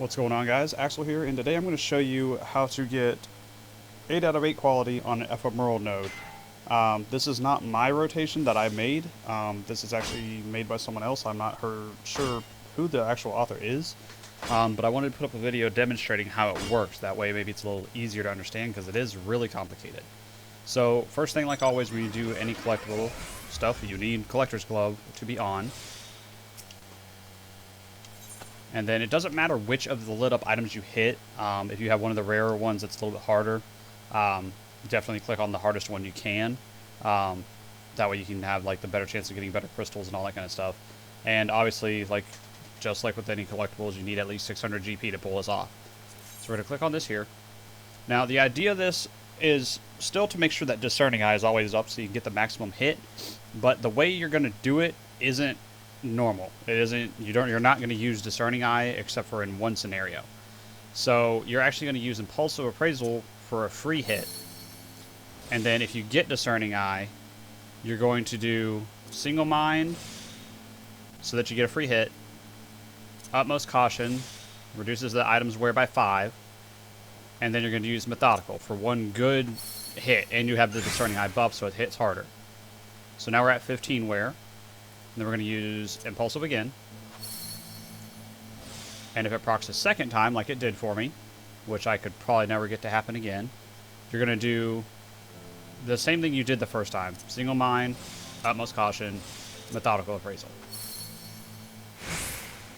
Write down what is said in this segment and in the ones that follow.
What's going on, guys? Axel here, and today I'm going to show you how to get 8 out of 8 quality on an Ephemeral node. This is not my rotation that I made. This is actually made by someone else. I'm not sure who the actual author is, but I wanted to put up a video demonstrating how it works. That way maybe it's a little easier to understand because it is really complicated. So first thing, like always, when you do any collectible stuff, you need collector's glove to be on. And then it doesn't matter which of the lit up items you hit. If you have one of the rarer ones that's a little bit harder, definitely click on the hardest one you can. That way you can have like the better chance of getting better crystals and all that kind of stuff. And obviously, just like with any collectibles, you need at least 600 GP to pull this off. So we're going to click on this here. Now the idea of this is still to make sure that Discerning Eye is always up so you can get the maximum hit. But the way you're going to do it isn't normal. It isn't. You're not going to use Discerning Eye except for in one scenario. So you're actually going to use Impulsive Appraisal for a free hit, and then if you get Discerning Eye, you're going to do Single Mind so that you get a free hit. Utmost Caution reduces the item's wear by 5, and then you're going to use Methodical for one good hit, and you have the Discerning Eye buff, so it hits harder. So now we're at 15 wear. Then we're going to use Impulsive again. And if it procs a second time, like it did for me, which I could probably never get to happen again, you're going to do the same thing you did the first time. Single Mind, Utmost Caution, Methodical Appraisal.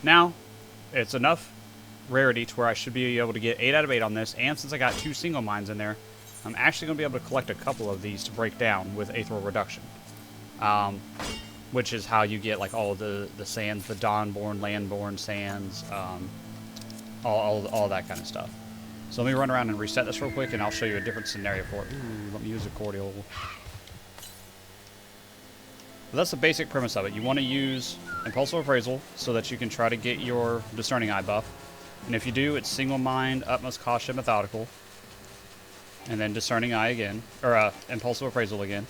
Now, it's enough rarity to where I should be able to get 8 out of 8 on this, and since I got 2 Single Minds in there, I'm actually going to be able to collect a couple of these to break down with Aetheral Reduction. Which is how you get like all the sands, the Dawnborn, Landborn sands, all that kind of stuff. So let me run around and reset this real quick, and I'll show you a different scenario for it. Ooh, let me use a cordial. But that's the basic premise of it. You want to use Impulsive Appraisal so that you can try to get your Discerning Eye buff. And if you do, it's Single Mind, Utmost Caution, Methodical, and then Discerning Eye again, or Impulsive Appraisal again,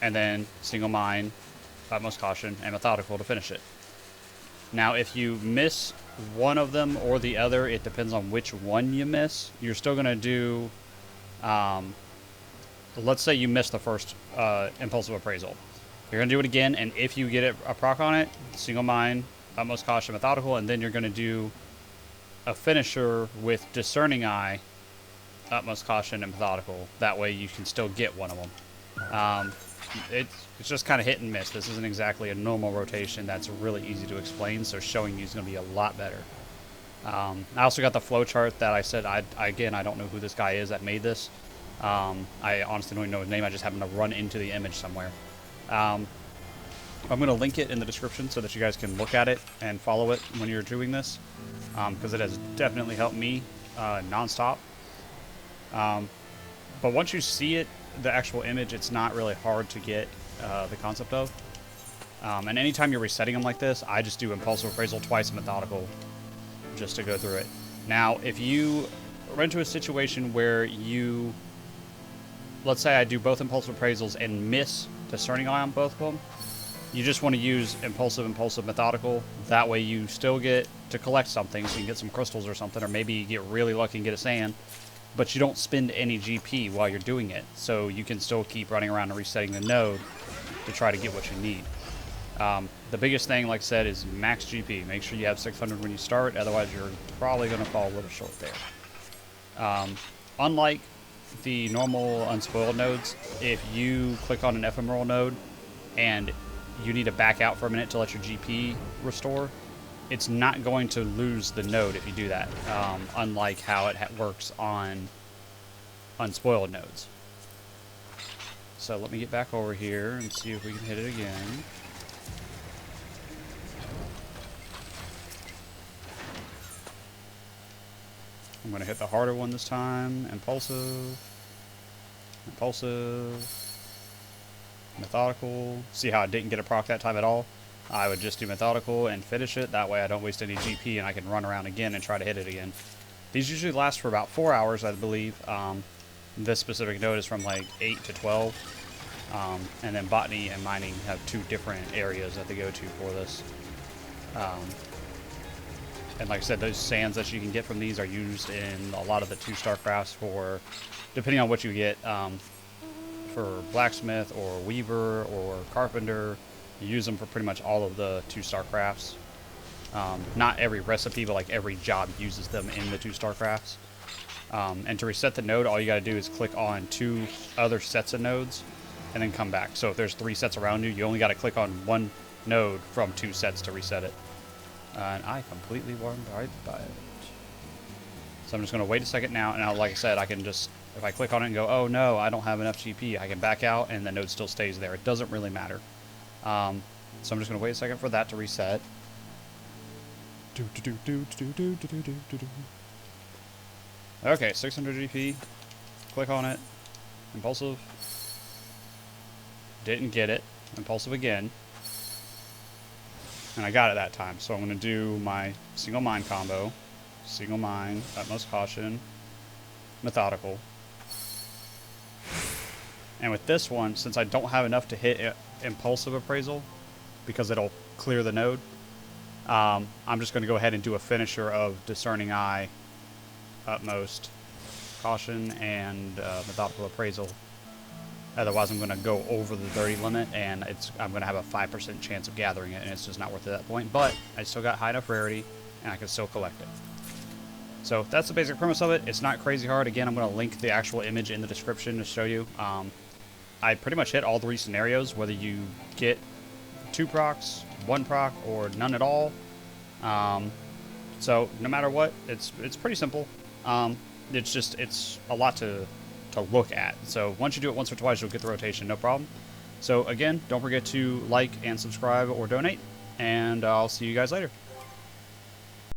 and then Single Mind, Utmost Caution, and Methodical to finish it. Now, if you miss one of them or the other, it depends on which one you miss. You're still going to do, let's say you missed the first Impulsive Appraisal. You're going to do it again, and if you get a proc on it, Single Mind, Utmost Caution, Methodical, and then you're going to do a finisher with Discerning Eye, Utmost Caution, and Methodical. That way you can still get one of them. It's just kind of hit and miss. This isn't exactly a normal rotation that's really easy to explain, so showing you is going to be a lot better. I also got the flowchart that I said, I don't know who this guy is that made this. I honestly don't even know his name. I just happened to run into the image somewhere. I'm going to link it in the description so that you guys can look at it and follow it when you're doing this, because it has definitely helped me nonstop. But once you see it, the actual image, it's not really hard to get the concept of. And anytime you're resetting them like this, I just do Impulsive Appraisal twice and Methodical just to go through it. Now, if you run into a situation where let's say I do both Impulsive Appraisals and miss Discerning Eye on both of them, you just want to use Impulsive, Methodical. That way you still get to collect something, so you can get some crystals or something, or maybe you get really lucky and get a sand. But you don't spend any GP while you're doing it, so you can still keep running around and resetting the node to try to get what you need. The biggest thing, like I said, is max GP. Make sure you have 600 when you start, otherwise you're probably going to fall a little short there. Unlike the normal unspoiled nodes, if you click on an ephemeral node and you need to back out for a minute to let your GP restore, it's not going to lose the node if you do that, unlike how it works on unspoiled nodes. So let me get back over here and see if we can hit it again. I'm going to hit the harder one this time. Impulsive, Methodical. See how I didn't get a proc that time at all? I would just do Methodical and finish it. That way I don't waste any GP and I can run around again and try to hit it again. These usually last for about 4 hours, I believe. This specific node is from like 8 to 12. And then Botany and Mining have 2 different areas that they go to for this. And like I said, those sands that you can get from these are used in a lot of the 2-star crafts for, depending on what you get, for blacksmith or weaver or carpenter. You use them for pretty much all of the 2-star crafts. Not every recipe, but like every job uses them in the 2-star crafts. And to reset the node, all you got to do is click on 2 other sets of nodes and then come back. So if there's 3 sets around you, you only got to click on 1 node from 2 sets to reset it. And I completely warmed right by it. So I'm just going to wait a second now, and now, like I said, I can just, if I click on it and go, oh no, I don't have enough GP, I can back out and the node still stays there. It doesn't really matter. So I'm just going to wait a second for that to reset. Okay, 600 GP. Click on it. Impulsive. Didn't get it. Impulsive again. And I got it that time. So I'm going to do my single mine combo. Single mine, utmost caution, methodical. And with this one, since I don't have enough to hit impulsive appraisal, because it'll clear the node, I'm just going to go ahead and do a finisher of discerning eye, utmost caution, and methodical appraisal. Otherwise, I'm going to go over the 30 limit, and I'm going to have a 5% chance of gathering it, and it's just not worth it at that point. But I still got high enough rarity, and I can still collect it. So that's the basic premise of it. It's not crazy hard. Again, I'm going to link the actual image in the description to show you. I pretty much hit all 3 scenarios, whether you get 2 procs, 1 proc, or none at all. So no matter what, it's pretty simple. It's a lot to look at. So once you do it once or twice, you'll get the rotation, no problem. So again, don't forget to like and subscribe or donate, and I'll see you guys later.